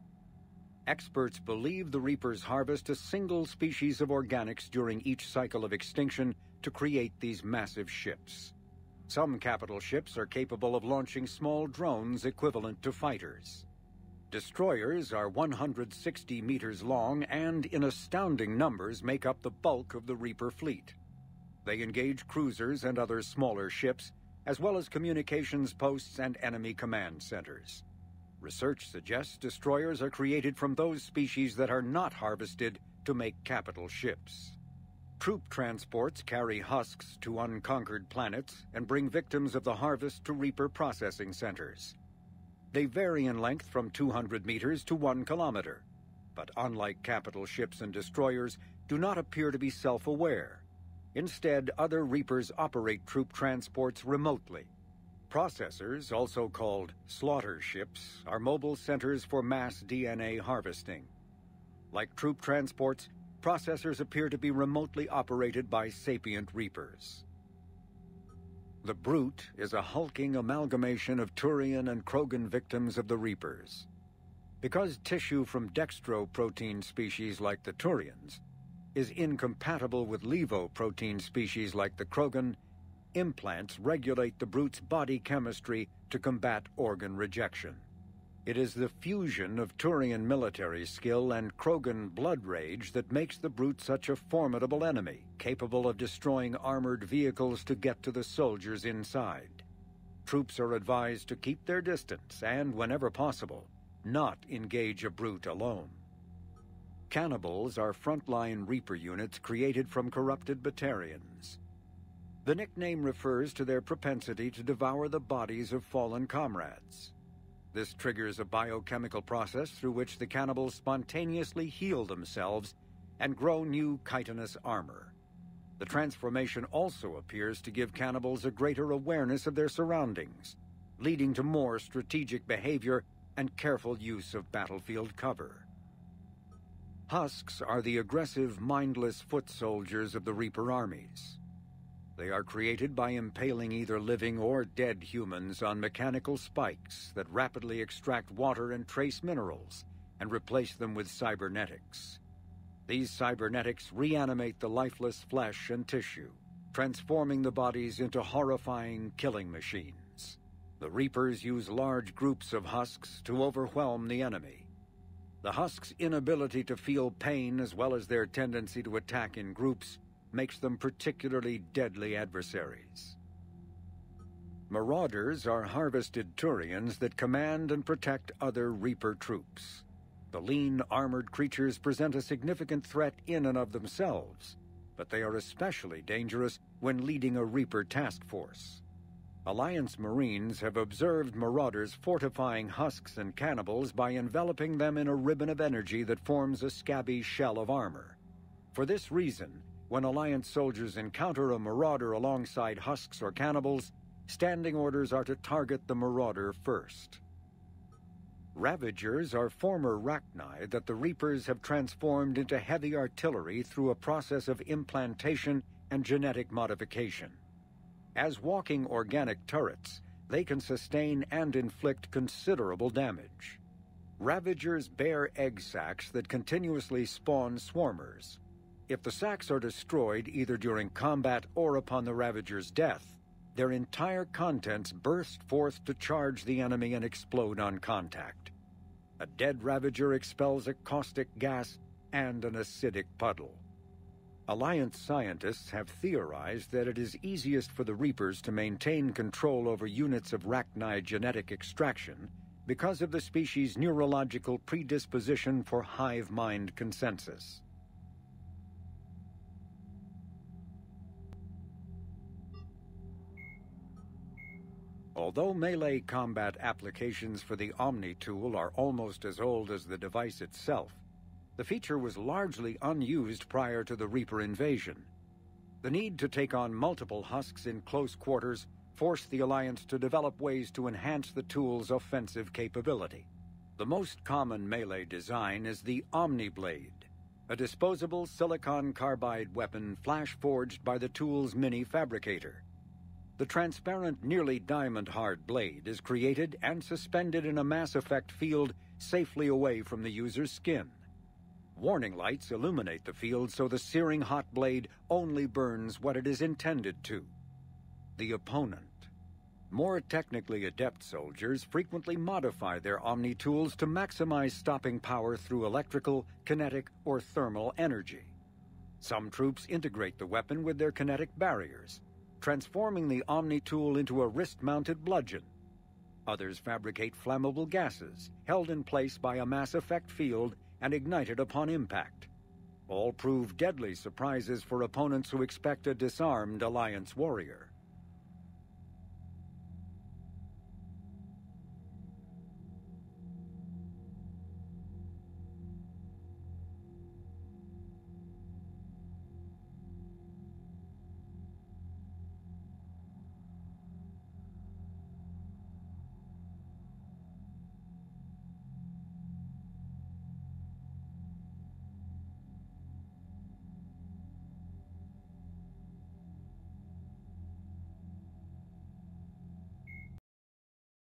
Experts believe the Reapers harvest a single species of organics during each cycle of extinction to create these massive ships. Some capital ships are capable of launching small drones equivalent to fighters. Destroyers are 160 meters long and, in astounding numbers, make up the bulk of the Reaper fleet. They engage cruisers and other smaller ships, as well as communications posts and enemy command centers. Research suggests destroyers are created from those species that are not harvested to make capital ships. Troop transports carry husks to unconquered planets and bring victims of the harvest to Reaper processing centers. They vary in length from 200 meters to 1 kilometer, but unlike capital ships and destroyers, do not appear to be self-aware. Instead, other Reapers operate troop transports remotely. Processors, also called slaughter ships, are mobile centers for mass DNA harvesting. Like troop transports, processors appear to be remotely operated by sapient Reapers. The Brute is a hulking amalgamation of Turian and Krogan victims of the Reapers. Because tissue from dextroprotein species like the Turians is incompatible with levoprotein species like the Krogan, implants regulate the Brute's body chemistry to combat organ rejection. It is the fusion of Turian military skill and Krogan blood rage that makes the Brute such a formidable enemy, capable of destroying armored vehicles to get to the soldiers inside. Troops are advised to keep their distance and, whenever possible, not engage a Brute alone. Cannibals are frontline Reaper units created from corrupted Batarians. The nickname refers to their propensity to devour the bodies of fallen comrades. This triggers a biochemical process through which the cannibals spontaneously heal themselves and grow new chitinous armor. The transformation also appears to give cannibals a greater awareness of their surroundings, leading to more strategic behavior and careful use of battlefield cover. Husks are the aggressive, mindless foot soldiers of the Reaper armies. They are created by impaling either living or dead humans on mechanical spikes that rapidly extract water and trace minerals and replace them with cybernetics. These cybernetics reanimate the lifeless flesh and tissue, transforming the bodies into horrifying killing machines. The Reapers use large groups of husks to overwhelm the enemy. The husks' inability to feel pain, as well as their tendency to attack in groups, makes them particularly deadly adversaries. Marauders are harvested Turians that command and protect other Reaper troops. The lean, armored creatures present a significant threat in and of themselves, but they are especially dangerous when leading a Reaper task force. Alliance Marines have observed Marauders fortifying husks and cannibals by enveloping them in a ribbon of energy that forms a scabby shell of armor. For this reason, when Alliance soldiers encounter a Marauder alongside husks or cannibals, standing orders are to target the Marauder first. Ravagers are former Rachni that the Reapers have transformed into heavy artillery through a process of implantation and genetic modification. As walking organic turrets, they can sustain and inflict considerable damage. Ravagers bear egg sacs that continuously spawn swarmers. If the sacs are destroyed either during combat or upon the Ravager's death, their entire contents burst forth to charge the enemy and explode on contact. A dead Ravager expels a caustic gas and an acidic puddle. Alliance scientists have theorized that it is easiest for the Reapers to maintain control over units of Rachni genetic extraction because of the species' neurological predisposition for hive mind consensus. Although melee combat applications for the Omni tool are almost as old as the device itself, the feature was largely unused prior to the Reaper invasion. The need to take on multiple husks in close quarters forced the Alliance to develop ways to enhance the tool's offensive capability. The most common melee design is the Omni Blade, a disposable silicon carbide weapon flash-forged by the tool's mini-fabricator. The transparent, nearly diamond-hard blade is created and suspended in a mass effect field safely away from the user's skin. Warning lights illuminate the field so the searing hot blade only burns what it is intended to: the opponent. More technically adept soldiers frequently modify their Omni tools to maximize stopping power through electrical, kinetic, or thermal energy. Some troops integrate the weapon with their kinetic barriers, transforming the Omni tool into a wrist-mounted bludgeon. Others fabricate flammable gases, held in place by a mass effect field and ignited upon impact. All prove deadly surprises for opponents who expect a disarmed Alliance warrior.